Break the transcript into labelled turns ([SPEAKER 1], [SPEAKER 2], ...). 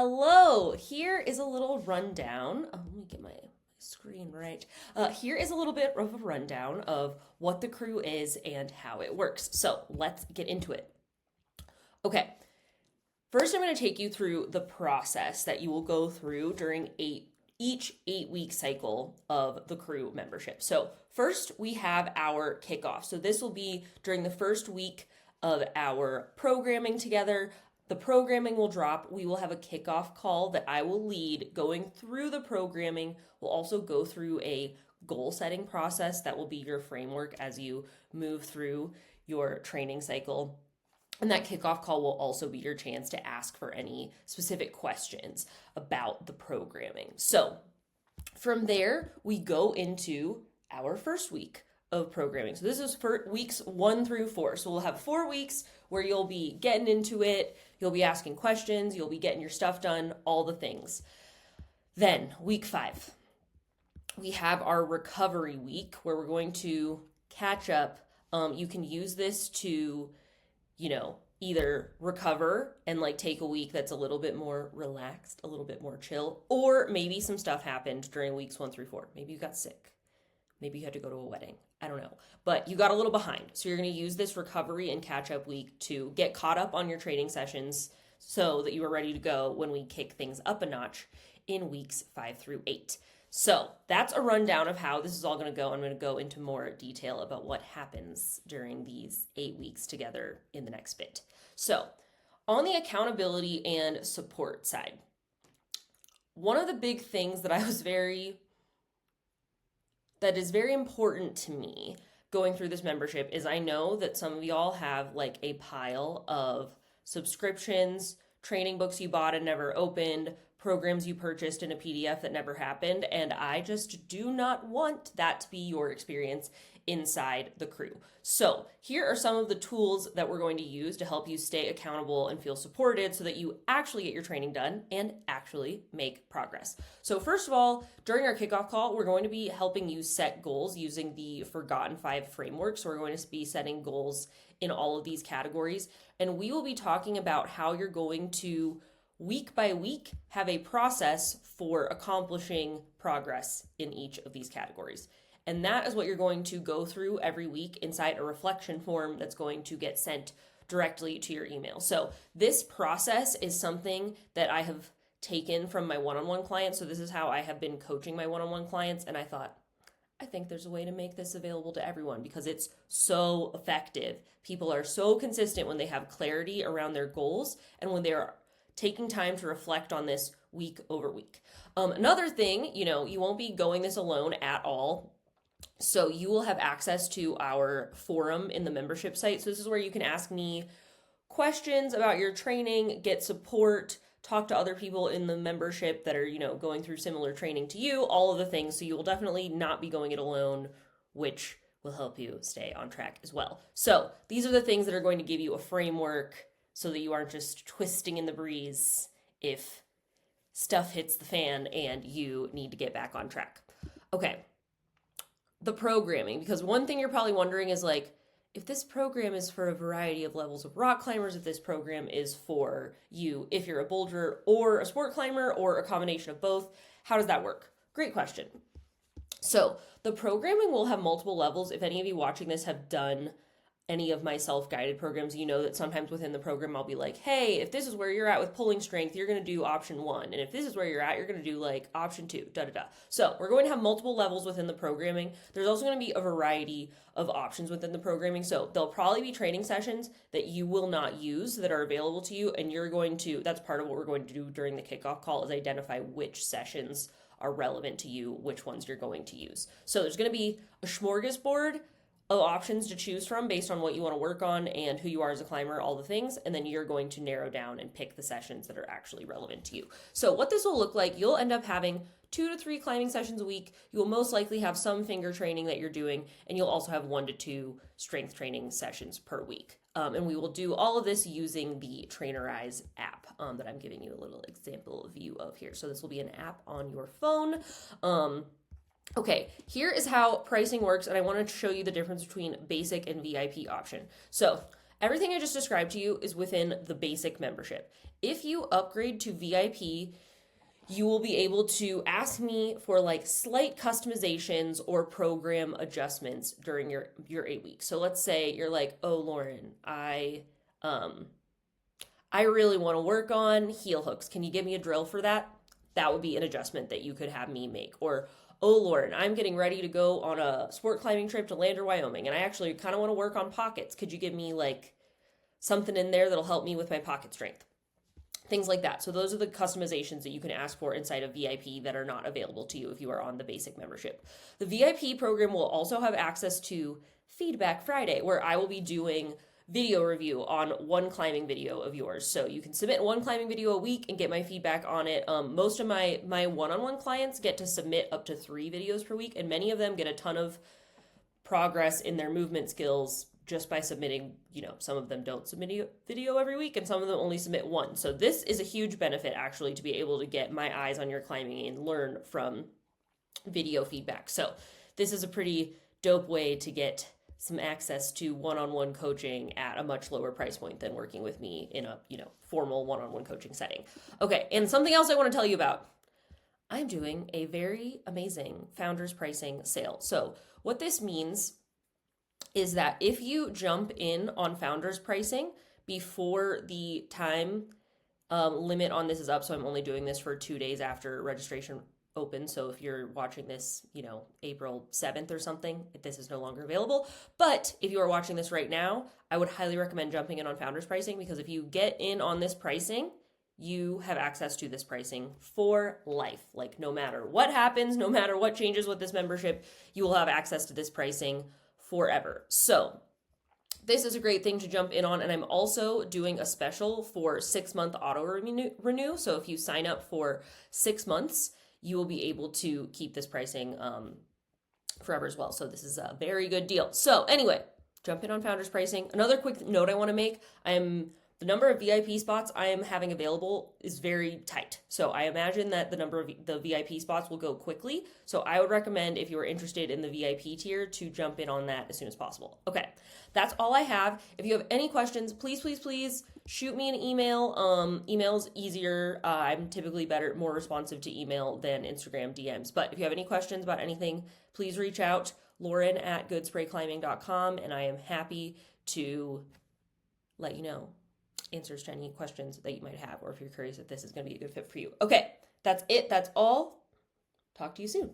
[SPEAKER 1] Hello, here is a little rundown. Let me get my screen right. Here is a little bit of a rundown of what the crew is and how it works. So let's get into it. Okay, first I'm going to take you through the process that you will go through during each 8 week cycle of the crew membership. So first we have our kickoff. So this will be during the first week of our programming together. The programming will drop. We will have a kickoff call that I will lead going through the programming. We'll also go through a goal setting process that will be your framework as you move through your training cycle. And that kickoff call will also be your chance to ask for any specific questions about the programming. So from there, we go into our first week of programming. So this is for weeks 1 through 4. So we'll have 4 weeks where you'll be getting into it, you'll be asking questions, you'll be getting your stuff done, all the things. Then week 5, we have our recovery week where we're going to catch up. You can use this to, either recover and take a week that's a little bit more relaxed, a little bit more chill, or maybe some stuff happened during weeks 1 through 4. Maybe you got sick. Maybe you had to go to a wedding. I don't know. But you got a little behind. So you're going to use this recovery and catch up week to get caught up on your training sessions so that you are ready to go when we kick things up a notch in weeks 5 through 8. So that's a rundown of how this is all going to go. I'm going to go into more detail about what happens during these 8 weeks together in the next bit. So on the accountability and support side, one of the big things that that is very important to me going through this membership is I know that some of y'all have a pile of subscriptions, training books you bought and never opened, programs you purchased in a PDF that never happened, and I just do not want that to be your experience inside the crew. So here are some of the tools that we're going to use to help you stay accountable and feel supported so that you actually get your training done and actually make progress. So first of all, during our kickoff call, we're going to be helping you set goals using the Forgotten 5 framework. So we're going to be setting goals in all of these categories, and we will be talking about how you're going to week by week have a process for accomplishing progress in each of these categories. And that is what you're going to go through every week inside a reflection form that's going to get sent directly to your email. So this process is something that I have taken from my one-on-one clients. So this is how I have been coaching my one-on-one clients. And I thought, I think there's a way to make this available to everyone because it's so effective. People are so consistent when they have clarity around their goals and when they're taking time to reflect on this week over week. Another thing, you won't be going this alone at all. So you will have access to our forum in the membership site. So this is where you can ask me questions about your training, get support, talk to other people in the membership that are, going through similar training to you, all of the things. So you will definitely not be going it alone, which will help you stay on track as well. So these are the things that are going to give you a framework so that you aren't just twisting in the breeze if stuff hits the fan and you need to get back on track. Okay. The programming, because one thing you're probably wondering is if this program is for a variety of levels of rock climbers, if this program is for you, if you're a boulder or a sport climber or a combination of both, how does that work? Great question. So the programming will have multiple levels. If any of you watching this have done any of my self-guided programs, you know that sometimes within the program I'll be like, hey, if this is where you're at with pulling strength, you're going to do option 1. And if this is where you're at, you're going to do option 2, So we're going to have multiple levels within the programming. There's also going to be a variety of options within the programming. So there'll probably be training sessions that you will not use that are available to you. And that's part of what we're going to do during the kickoff call is identify which sessions are relevant to you, which ones you're going to use. So there's going to be a smorgasbord of options to choose from based on what you want to work on and who you are as a climber, all the things, and then you're going to narrow down and pick the sessions that are actually relevant to you. So what this will look like, you'll end up having 2 to 3 climbing sessions a week. You will most likely have some finger training that you're doing, and you'll also have 1 to 2 strength training sessions per week. And we will do all of this using the Trainerize app that I'm giving you a little example view of here. So this will be an app on your phone. Okay, here is how pricing works, and I wanted to show you the difference between basic and VIP option. So Everything I just described to you is within the basic membership. If you upgrade to VIP, you will be able to ask me for like slight customizations or program adjustments during your 8 weeks. So let's say you're like, "Oh, Lauren, I really want to work on heel hooks. Can you give me a drill for that?" That would be an adjustment that you could have me make. Or, "Oh, Lauren, I'm getting ready to go on a sport climbing trip to Lander, Wyoming, and I actually kind of want to work on pockets. Could you give me like something in there that'll help me with my pocket strength?" Things like that. So those are the customizations that you can ask for inside of VIP that are not available to you if you are on the basic membership. The VIP program will also have access to Feedback Friday, where I will be doing video review on one climbing video of yours. So you can submit one climbing video a week and get my feedback on it. Most of my one-on-one clients get to submit up to 3 videos per week, and many of them get a ton of progress in their movement skills just by submitting. Some of them don't submit video every week, and some of them only submit one. So this is a huge benefit, actually, to be able to get my eyes on your climbing and learn from video feedback. So this is a pretty dope way to get some access to one-on-one coaching at a much lower price point than working with me in a formal one-on-one coaching setting. Okay, and something else I want to tell you about. I'm doing a very amazing founders pricing sale. So what this means is that if you jump in on founders pricing before the time limit on this is up, so I'm only doing this for 2 days after registration open. So if you're watching this, April 7th or something, this is no longer available. But if you are watching this right now, I would highly recommend jumping in on founders pricing, because if you get in on this pricing, you have access to this pricing for life. Like, no matter what happens, no matter what changes with this membership, you will have access to this pricing forever. So this is a great thing to jump in on. And I'm also doing a special for 6-month auto renew. So if you sign up for 6 months, you will be able to keep this pricing forever as well. So this is a very good deal. So anyway, jump in on founders pricing. Another quick note I want to make, the number of VIP spots I am having available is very tight. So I imagine that the number of the VIP spots will go quickly. So I would recommend, if you are interested in the VIP tier, to jump in on that as soon as possible. Okay, that's all I have. If you have any questions, please shoot me an email. Email's easier. I'm typically more responsive to email than Instagram DMs. But if you have any questions about anything, please reach out, Lauren@goodsprayclimbing.com, and I am happy to let you know answers to any questions that you might have, or if you're curious if this is going to be a good fit for you. Okay, that's it. That's all. Talk to you soon.